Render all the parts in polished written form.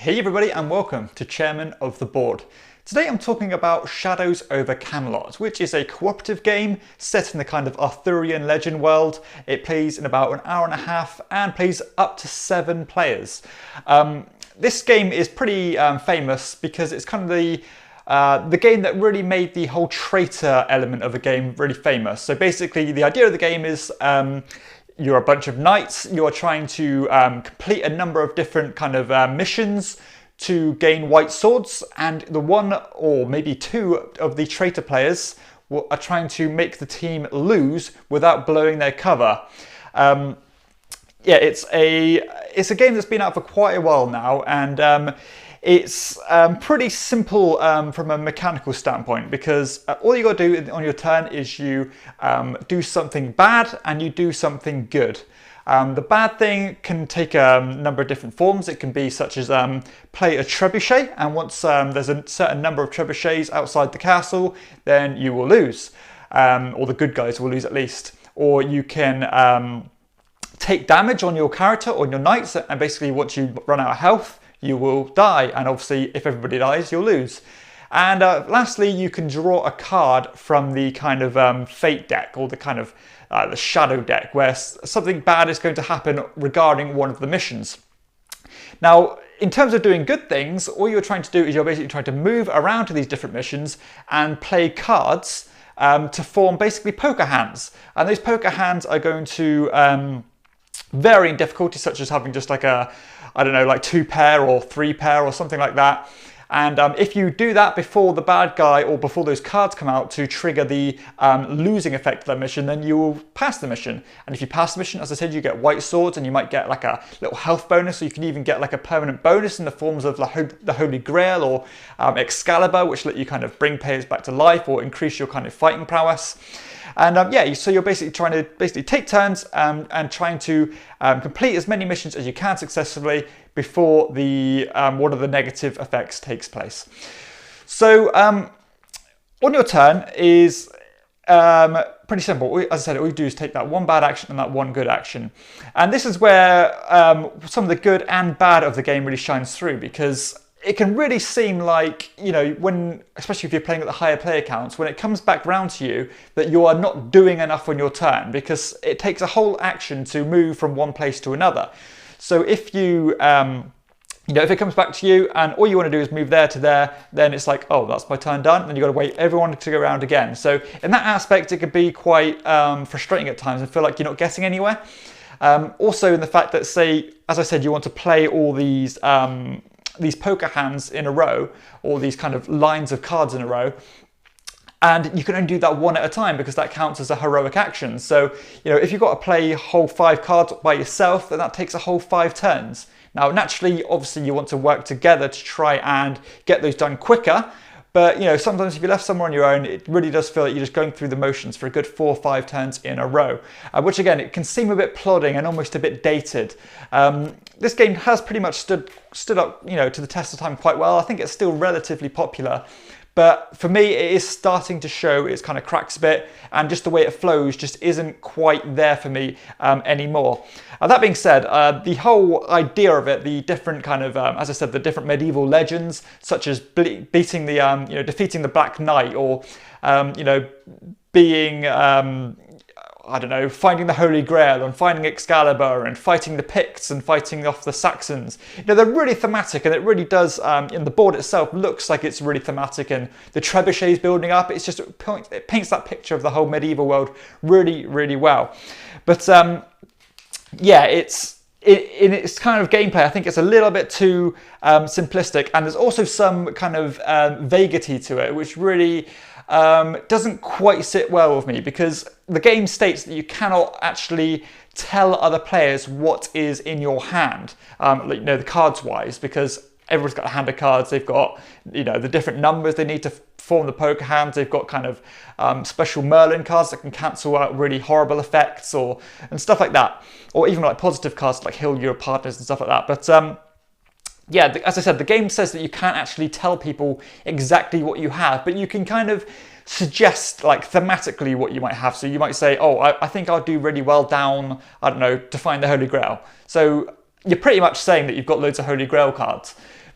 Hey everybody and welcome to Chairman of the Board. Today I'm talking about Shadows over Camelot, which is a cooperative game set in the kind of Arthurian legend world. It plays in about an hour and a half and plays up to 7 players. This game is pretty famous because it's kind of the game that really made the whole traitor element of the game really famous. So basically the idea of the game is you're a bunch of knights, you're trying to complete a number of different kind of missions to gain white swords, and the one or maybe 2 of the traitor players are trying to make the team lose without blowing their cover. Yeah, it's a game that's been out for quite a while now, and it's pretty simple from a mechanical standpoint, because all you got to do on your turn is you do something bad and you do something good. The bad thing can take a number of different forms. It can be such as play a trebuchet, and once there's a certain number of trebuchets outside the castle, then you will lose, or the good guys will lose at least. Or you can take damage on your character or on your knights, and basically once you run out of health, you will die, and obviously if everybody dies, you'll lose. And lastly, you can draw a card from the kind of fate deck, or the kind of the shadow deck, where something bad is going to happen regarding one of the missions. Now, in terms of doing good things, all you're trying to do is you're basically trying to move around to these different missions and play cards to form basically poker hands. And those poker hands are going to vary in difficulty, such as having just like a, I don't know, like 2 pair or 3 pair or something like that. And if you do that before the bad guy or before those cards come out to trigger the losing effect of that mission, then you will pass the mission. And if you pass the mission, as I said, you get white swords, and you might get like a little health bonus, or you can even get like a permanent bonus in the forms of the Holy Grail or Excalibur, which let you kind of bring players back to life or increase your kind of fighting prowess. And yeah, so you're basically trying to take turns and trying to complete as many missions as you can successfully before the one of the negative effects takes place. So on your turn is pretty simple. As I said, all you do is take that one bad action and that one good action. And this is where some of the good and bad of the game really shines through, because it can really seem like, you know, when, especially if you're playing at the higher player counts, when it comes back round to you, that you are not doing enough on your turn, because it takes a whole action to move from one place to another. So if you, if it comes back to you and all you want to do is move there to there, then it's like, oh, that's my turn done. Then you've got to wait everyone to go around again. So in that aspect, it could be quite frustrating at times and feel like you're not getting anywhere. Also in the fact that, say, as I said, you want to play all these poker hands in a row, or these kind of lines of cards in a row, and you can only do that one at a time because that counts as a heroic action. So, you know, if you've got to play a whole 5 cards by yourself, then that takes a whole 5 turns. Now, naturally, obviously, you want to work together to try and get those done quicker. But, you know, sometimes if you're left somewhere on your own, it really does feel like you're just going through the motions for a good 4 or 5 turns in a row, which again, it can seem a bit plodding and almost a bit dated. This game has pretty much stood up, you know, to the test of time quite well. I think it's still relatively popular. But for me, it is starting to show its kind of cracks a bit, and just the way it flows just isn't quite there for me anymore. That being said, the whole idea of it, the different kind of, as I said, the different medieval legends, such as beating the, defeating the Black Knight, or, being, I don't know, finding the Holy Grail and finding Excalibur and fighting the Picts and fighting off the Saxons. You know, they're really thematic, and it really does, in the board itself, looks like it's really thematic, and the trebuchets building up, it's just, it paints that picture of the whole medieval world really, really well. But yeah, in its kind of gameplay, I think it's a little bit too simplistic, and there's also some kind of vaguity to it, which really doesn't quite sit well with me, because the game states that you cannot actually tell other players what is in your hand, the cards wise, because everyone's got a hand of cards. They've got, the different numbers they need to form the poker hands. They've got kind of special Merlin cards that can cancel out really horrible effects and stuff like that, or even like positive cards like heal your partners and stuff like that. But yeah, as I said, the game says that you can't actually tell people exactly what you have, but you can kind of suggest like thematically what you might have. So you might say, oh, I think I'll do really well down, I don't know, to find the Holy Grail. So you're pretty much saying that you've got loads of Holy Grail cards.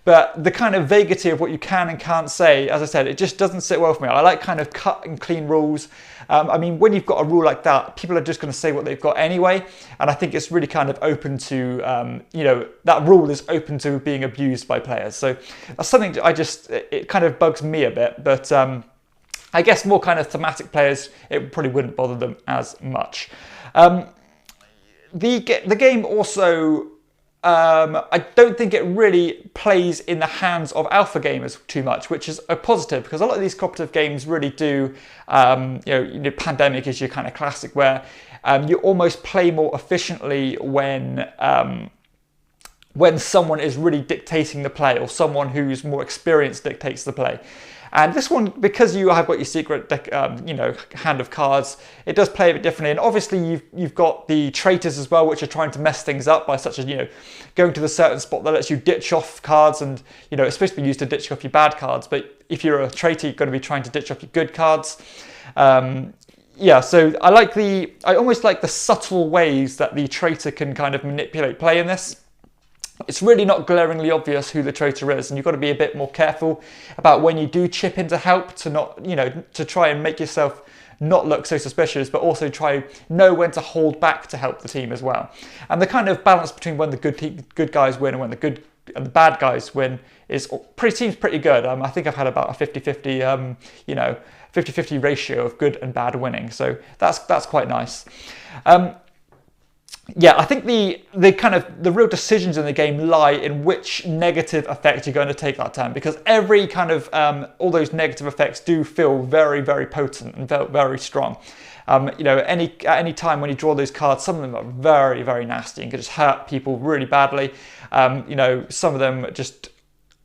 but the kind of vagity of what you can and can't say, as I said, it just doesn't sit well for me. I like kind of cut and clean rules. I mean, when you've got a rule like that, people are just going to say what they've got anyway, and I think it's really kind of open to, you know, that rule is open to being abused by players. So that's something it kind of bugs me a bit, but I guess more kind of thematic players, it probably wouldn't bother them as much. The game also, I don't think it really plays in the hands of alpha gamers too much, which is a positive, because a lot of these cooperative games really do, you know, Pandemic is your kind of classic, where you almost play more efficiently when someone is really dictating the play, or someone who's more experienced dictates the play. And this one, because you have got your secret deck, you know, hand of cards, it does play a bit differently. And obviously you've got the traitors as well, which are trying to mess things up by such as, you know, going to the certain spot that lets you ditch off cards, and, you know, it's supposed to be used to ditch off your bad cards, but if you're a traitor, you're going to be trying to ditch off your good cards. Yeah, so I almost like the subtle ways that the traitor can kind of manipulate play in this. It's really not glaringly obvious who the traitor is, and you've got to be a bit more careful about when you do chip in to help, to not, you know, to try and make yourself not look so suspicious, but also try know when to hold back to help the team as well. And the kind of balance between when the good guys win and when the bad guys win seems pretty good. I think I've had about a 50-50, you know, 50-50 ratio of good and bad winning, so that's quite nice. Yeah, I think the kind of the real decisions in the game lie in which negative effect you're going to take that turn, because every kind of all those negative effects do feel very, very potent and very strong. You know, at any time when you draw those cards, some of them are very, very nasty and can just hurt people really badly. You know, some of them just,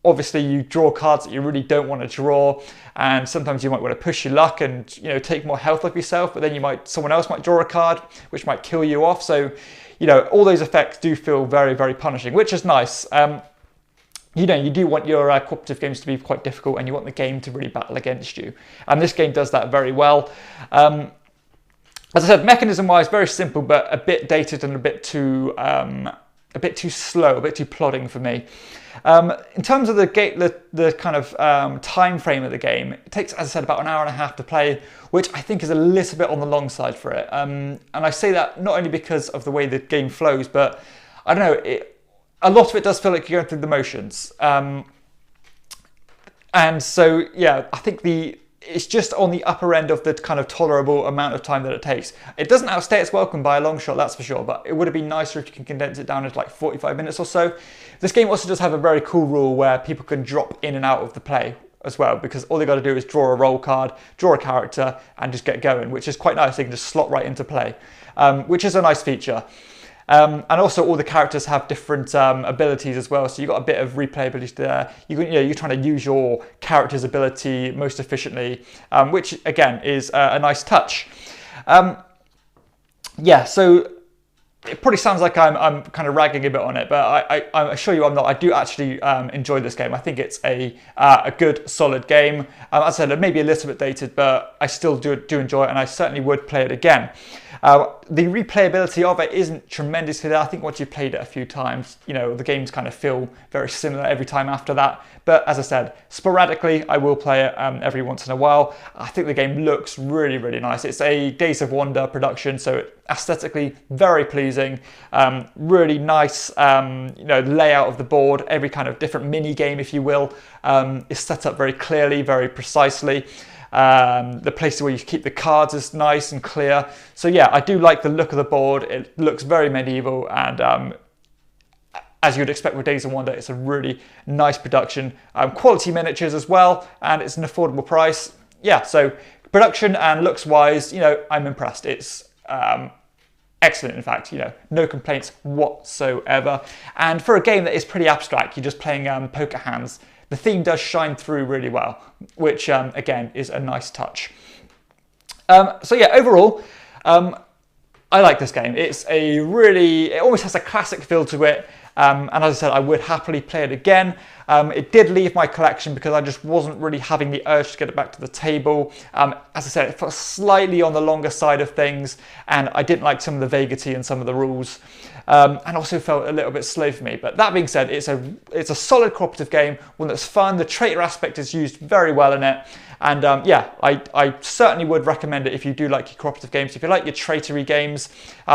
obviously you draw cards that you really don't want to draw, and sometimes you might want to push your luck and, you know, take more health off yourself, but then someone else might draw a card which might kill you off. So, you know, all those effects do feel very, very punishing, which is nice. You know, you do want your cooperative games to be quite difficult, and you want the game to really battle against you, and this game does that very well. As I said, mechanism-wise, very simple, but a bit dated and a bit too slow, a bit too plodding for me. In terms of the kind of time frame of the game, it takes, as I said, about an hour and a half to play, which I think is a little bit on the long side for it. And I say that not only because of the way the game flows, but I don't know, a lot of it does feel like you're going through the motions. And so, yeah, I think it's just on the upper end of the kind of tolerable amount of time that it takes. It doesn't outstay its welcome by a long shot, that's for sure, but it would have been nicer if you can condense it down into like 45 minutes or so. This game also does have a very cool rule where people can drop in and out of the play as well, because all they got to do is draw a roll card, draw a character, and just get going, which is quite nice. They can just slot right into play, which is a nice feature. And also all the characters have different abilities as well, so you've got a bit of replayability there. You're trying to use your character's ability most efficiently, which again is a nice touch. Yeah, so it probably sounds like I'm kind of ragging a bit on it, but I assure you I'm not. I do actually enjoy this game. I think it's a good, solid game. As I said, it may be a little bit dated, but I still do enjoy it, and I certainly would play it again. The replayability of it isn't tremendously there. I think once you've played it a few times, you know, the games kind of feel very similar every time after that. But as I said, sporadically, I will play it every once in a while. I think the game looks really, really nice. It's a Days of Wonder production, so aesthetically very pleasing. Really nice, you know, layout of the board. Every kind of different mini game, if you will, is set up very clearly, very precisely. The place where you keep the cards is nice and clear. So yeah, I do like the look of the board. It looks very medieval, and as you'd expect with Days of Wonder, it's a really nice production. Quality miniatures as well, and it's an affordable price. Yeah, so production and looks wise, you know, I'm impressed. It's excellent, in fact, you know, no complaints whatsoever. And for a game that is pretty abstract, you're just playing poker hands, the theme does shine through really well, which again is a nice touch. So yeah, overall, I like this game. It almost has a classic feel to it. And as I said, I would happily play it again. It did leave my collection because I just wasn't really having the urge to get it back to the table. As I said, it felt slightly on the longer side of things, and I didn't like some of the vagity and some of the rules, and also felt a little bit slow for me. But that being said, it's a solid cooperative game, one that's fun. The traitor aspect is used very well in it. And yeah, I certainly would recommend it if you do like your cooperative games. If you like your traitory games,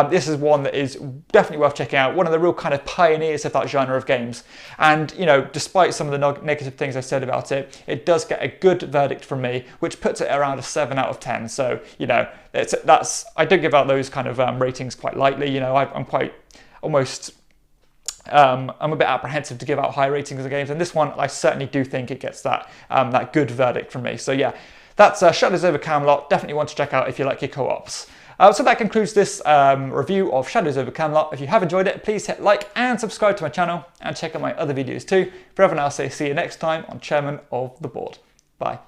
this is one that is definitely worth checking out. One of the real kind of pioneers of that genre of games. And, you know, despite some of the negative things I said about it, it does get a good verdict from me, which puts it around a 7 out of 10. So, you know, I don't give out those kind of ratings quite lightly. You know, I'm quite almost... I'm a bit apprehensive to give out high ratings of games, and this one I certainly do think it gets that that good verdict from me. So yeah, that's Shadows over Camelot. Definitely want to check out if you like your co-ops. So that concludes this review of Shadows over Camelot. If you have enjoyed it, please hit like and subscribe to my channel, and check out my other videos too. For everyone else, I see you next time on Chairman of the Board. Bye.